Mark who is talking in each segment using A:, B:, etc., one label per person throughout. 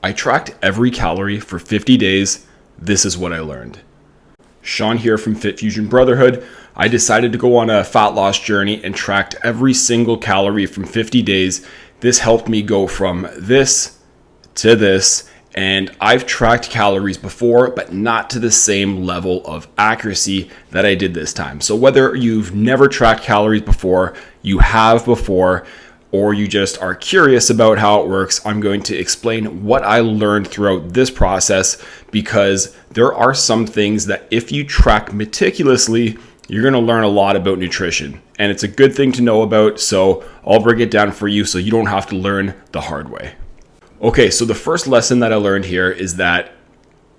A: I tracked every calorie for 50 days. This is what I learned. Sean here from Fit Fusion Brotherhood. I decided to go on a fat loss journey and tracked every single calorie from 50 days. This helped me go from this to this. And I've tracked calories before, but not to the same level of accuracy that I did this time. So whether you've never tracked calories before, you have before, or you just are curious about how it works, I'm going to explain what I learned throughout this process, because there are some things that if you track meticulously, you're going to learn a lot about nutrition. And it's a good thing to know about, so I'll break it down for you so you don't have to learn the hard way. Okay, so the first lesson that I learned here is that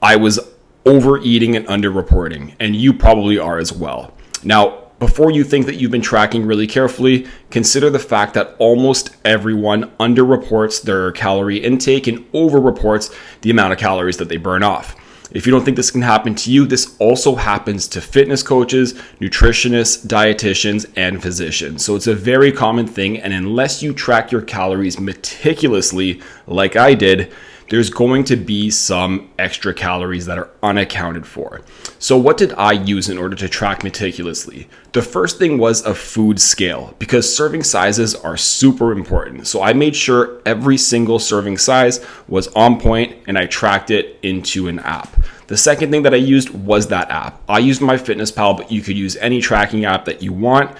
A: I was overeating and underreporting, and you probably are as well. Now, before you think that you've been tracking really carefully, consider the fact that almost everyone underreports their calorie intake and overreports the amount of calories that they burn off. If you don't think this can happen to you, this also happens to fitness coaches, nutritionists, dietitians, and physicians. So it's a very common thing, and unless you track your calories meticulously, like I did, there's going to be some extra calories that are unaccounted for. So what did I use in order to track meticulously? The first thing was a food scale, because serving sizes are super important. So I made sure every single serving size was on point and I tracked it into an app. The second thing that I used was that app. I used MyFitnessPal, but you could use any tracking app that you want.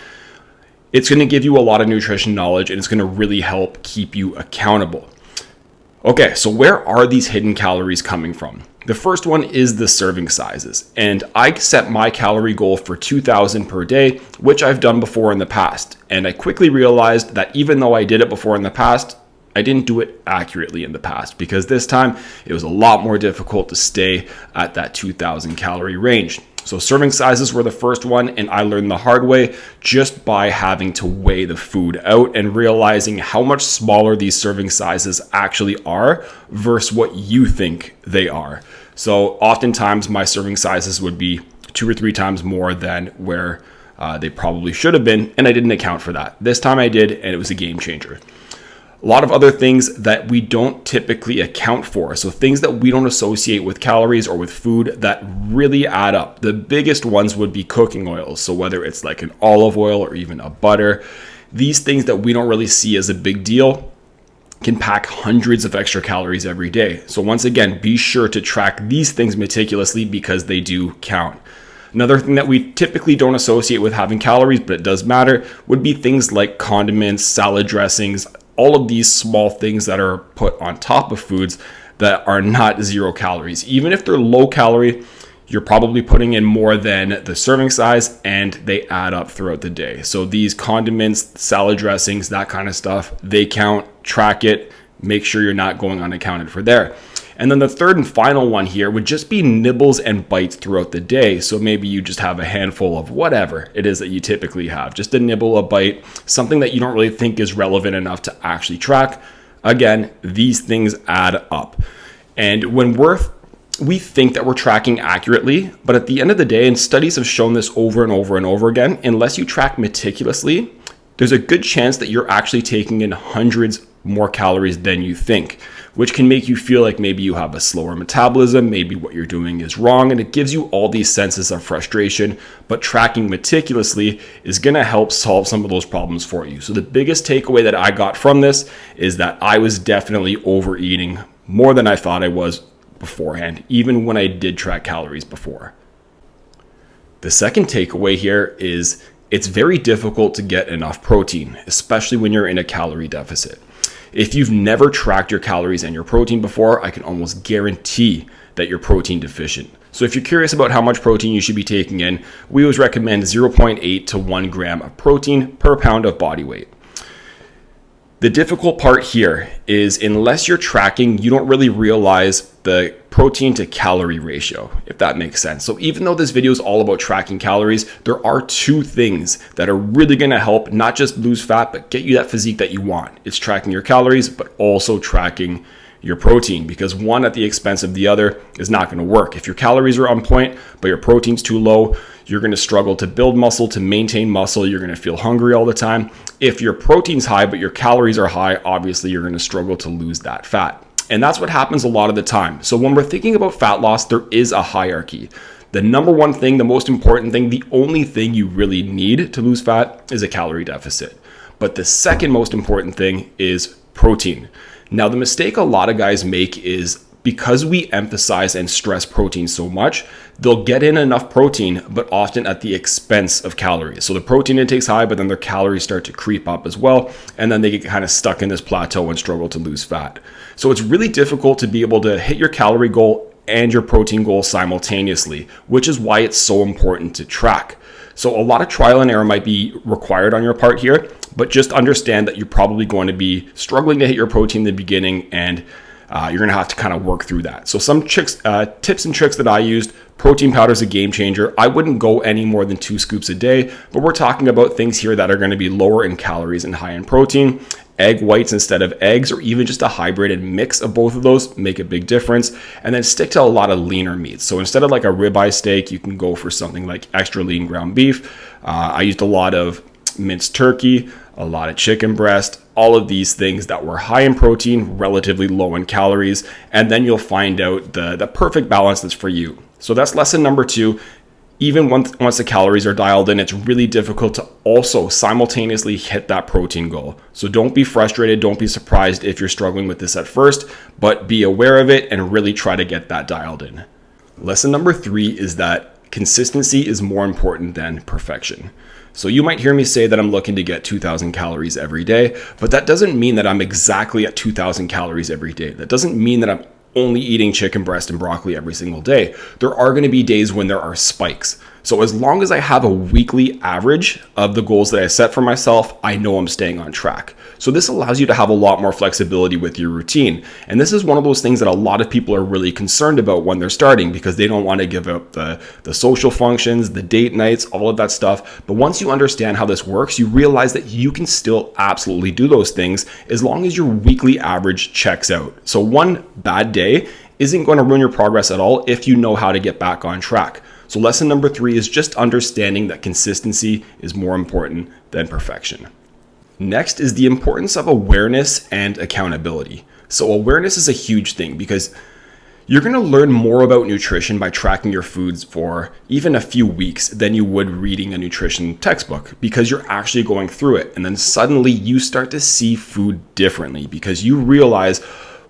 A: It's going to give you a lot of nutrition knowledge and it's going to really help keep you accountable. Okay, so where are these hidden calories coming from? The first one is the serving sizes, and I set my calorie goal for 2,000 per day, which I've done before in the past. And I quickly realized that even though I did it before in the past, I didn't do it accurately in the past, because this time it was a lot more difficult to stay at that 2,000 calorie range. So serving sizes were the first one, and I learned the hard way just by having to weigh the food out and realizing how much smaller these serving sizes actually are versus what you think they are. So oftentimes my serving sizes would be 2 or 3 times more than where they probably should have been, and I didn't account for that. This time I did, and it was a game changer. A lot of other things that we don't typically account for. So things that we don't associate with calories or with food that really add up. The biggest ones would be cooking oils. So whether it's like an olive oil or even a butter, these things that we don't really see as a big deal can pack hundreds of extra calories every day. So once again, be sure to track these things meticulously because they do count. Another thing that we typically don't associate with having calories, but it does matter, would be things like condiments, salad dressings, all of these small things that are put on top of foods that are not 0 calories. Even if they're low calorie, you're probably putting in more than the serving size and they add up throughout the day. So these condiments, salad dressings, that kind of stuff, they count, track it, make sure you're not going unaccounted for there. And then the third and final one here would just be nibbles and bites throughout the day. So maybe you just have a handful of whatever it is that you typically have, just a nibble, a bite, something that you don't really think is relevant enough to actually track. Again, these things add up. And when we think that we're tracking accurately, but at the end of the day, and studies have shown this over and over and over again, unless you track meticulously, there's a good chance that you're actually taking in hundreds more calories than you think, which can make you feel like maybe you have a slower metabolism, maybe what you're doing is wrong, and it gives you all these senses of frustration. But tracking meticulously is going to help solve some of those problems for you. So the biggest takeaway that I got from this is that I was definitely overeating more than I thought I was beforehand, even when I did track calories before. The second takeaway here is it's very difficult to get enough protein, especially when you're in a calorie deficit. If you've never tracked your calories and your protein before, I can almost guarantee that you're protein deficient. So if you're curious about how much protein you should be taking in, we always recommend 0.8 to 1 gram of protein per pound of body weight. The difficult part here is unless you're tracking, you don't really realize the protein to calorie ratio, if that makes sense. So even though this video is all about tracking calories, there are 2 things that are really going to help not just lose fat, but get you that physique that you want. It's tracking your calories, but also tracking your protein, because one at the expense of the other is not going to work. If your calories are on point, but your protein's too low, you're going to struggle to build muscle, to maintain muscle. You're going to feel hungry all the time. If your protein's high, but your calories are high, obviously you're going to struggle to lose that fat. And that's what happens a lot of the time. So when we're thinking about fat loss, there is a hierarchy. The number one thing, the most important thing, the only thing you really need to lose fat is a calorie deficit. But the second most important thing is protein. Now, the mistake a lot of guys make is because we emphasize and stress protein so much, they'll get in enough protein, but often at the expense of calories. So the protein intake's high, but then their calories start to creep up as well. And then they get kind of stuck in this plateau and struggle to lose fat. So it's really difficult to be able to hit your calorie goal and your protein goal simultaneously, which is why it's so important to track. So a lot of trial and error might be required on your part here, but just understand that you're probably going to be struggling to hit your protein in the beginning, and you're going to have to kind of work through that. So some tips and tricks that I used: protein powder is a game changer. I wouldn't go any more than 2 scoops a day, but we're talking about things here that are going to be lower in calories and high in protein. Egg whites instead of eggs, or even just a hybrid mix of both of those, make a big difference. And then stick to a lot of leaner meats. So instead of like a ribeye steak, you can go for something like extra lean ground beef. I used a lot of minced turkey, a lot of chicken breast, all of these things that were high in protein, relatively low in calories, and then you'll find out the perfect balance that's for you. So that's lesson number 2. Even once the calories are dialed in, it's really difficult to also simultaneously hit that protein goal. So don't be frustrated, don't be surprised if you're struggling with this at first, but be aware of it and really try to get that dialed in. Lesson number 3 is that consistency is more important than perfection. So you might hear me say that I'm looking to get 2,000 calories every day, but that doesn't mean that I'm exactly at 2,000 calories every day. That doesn't mean that I'm only eating chicken breast and broccoli every single day. There are going to be days when there are spikes. So as long as I have a weekly average of the goals that I set for myself, I know I'm staying on track. So this allows you to have a lot more flexibility with your routine. And this is one of those things that a lot of people are really concerned about when they're starting, because they don't want to give up the social functions, the date nights, all of that stuff. But once you understand how this works, you realize that you can still absolutely do those things as long as your weekly average checks out. So one bad day isn't going to ruin your progress at all if you know how to get back on track. So lesson number 3 is just understanding that consistency is more important than perfection. Next is the importance of awareness and accountability. So awareness is a huge thing, because you're going to learn more about nutrition by tracking your foods for even a few weeks than you would reading a nutrition textbook, because you're actually going through it. And then suddenly you start to see food differently, because you realize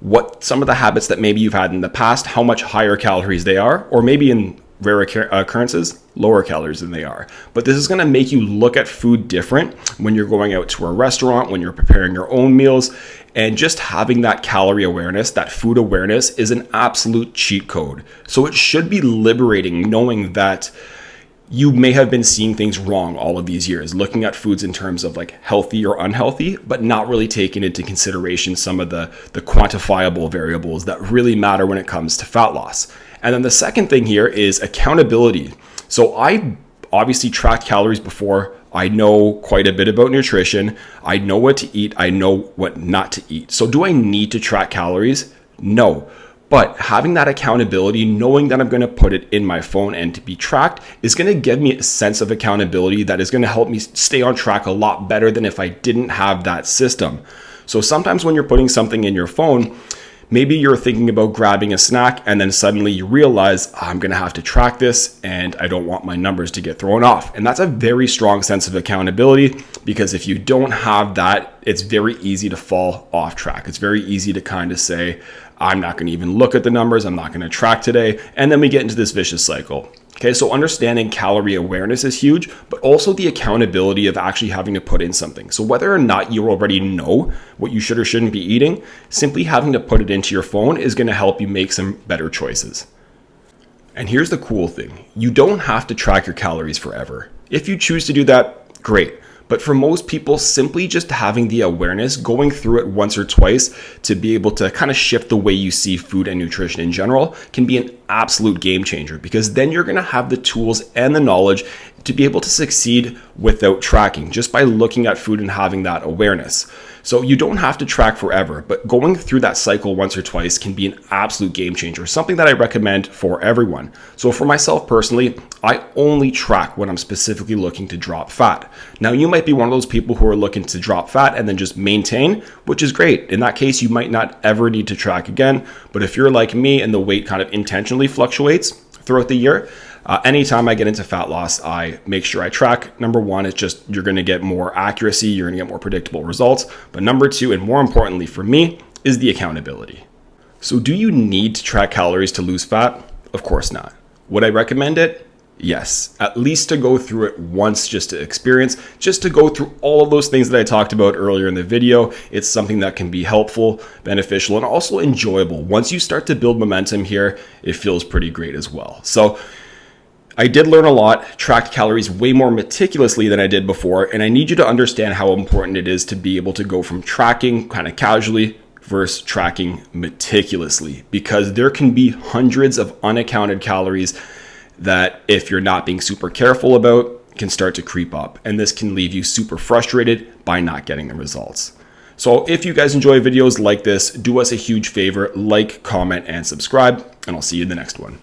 A: what some of the habits that maybe you've had in the past, how much higher calories they are, or maybe in rare occurrences, lower calories than they are. But this is going to make you look at food different when you're going out to a restaurant, when you're preparing your own meals. And just having that calorie awareness, that food awareness, is an absolute cheat code. So it should be liberating knowing that you may have been seeing things wrong all of these years, looking at foods in terms of like healthy or unhealthy, but not really taking into consideration some of the quantifiable variables that really matter when it comes to fat loss. And then the second thing here is accountability. So I obviously tracked calories before. I know quite a bit about nutrition. I know what to eat. I know what not to eat. So do I need to track calories? No. But having that accountability, knowing that I'm going to put it in my phone and to be tracked, is going to give me a sense of accountability that is going to help me stay on track a lot better than if I didn't have that system. So sometimes when you're putting something in your phone, maybe you're thinking about grabbing a snack and then suddenly you realize, I'm going to have to track this and I don't want my numbers to get thrown off. And that's a very strong sense of accountability, because if you don't have that, it's very easy to fall off track. It's very easy to kind of say, I'm not going to even look at the numbers. I'm not going to track today. And then we get into this vicious cycle. Okay, so understanding calorie awareness is huge, but also the accountability of actually having to put in something. So whether or not you already know what you should or shouldn't be eating, simply having to put it into your phone is going to help you make some better choices. And here's the cool thing. You don't have to track your calories forever. If you choose to do that, great. But for most people, simply just having the awareness, going through it once or twice to be able to kind of shift the way you see food and nutrition in general can be an absolute game changer, because then you're going to have the tools and the knowledge to be able to succeed without tracking, just by looking at food and having that awareness. So you don't have to track forever, but going through that cycle once or twice can be an absolute game changer, something that I recommend for everyone. So for myself personally, I only track when I'm specifically looking to drop fat. Now, you might be one of those people who are looking to drop fat and then just maintain, which is great. In that case, you might not ever need to track again. But if you're like me and the weight kind of intentionally fluctuates throughout the year, anytime I get into fat loss, I make sure I track. Number one, it's just you're going to get more accuracy, you're going to get more predictable results. But number two, and more importantly for me, is the accountability. So do you need to track calories to lose fat? Of course not. Would I recommend it? Yes, at least to go through it once, just to experience, just to go through all of those things that I talked about earlier in the video. It's something that can be helpful, beneficial, and also enjoyable. Once you start to build momentum here, it feels pretty great as well. So I did learn a lot, tracked calories way more meticulously than I did before, and I need you to understand how important it is to be able to go from tracking kind of casually versus tracking meticulously, because there can be hundreds of unaccounted calories that, if you're not being super careful about, can start to creep up. And this can leave you super frustrated by not getting the results. So if you guys enjoy videos like this, do us a huge favor, like, comment, and subscribe, and I'll see you in the next one.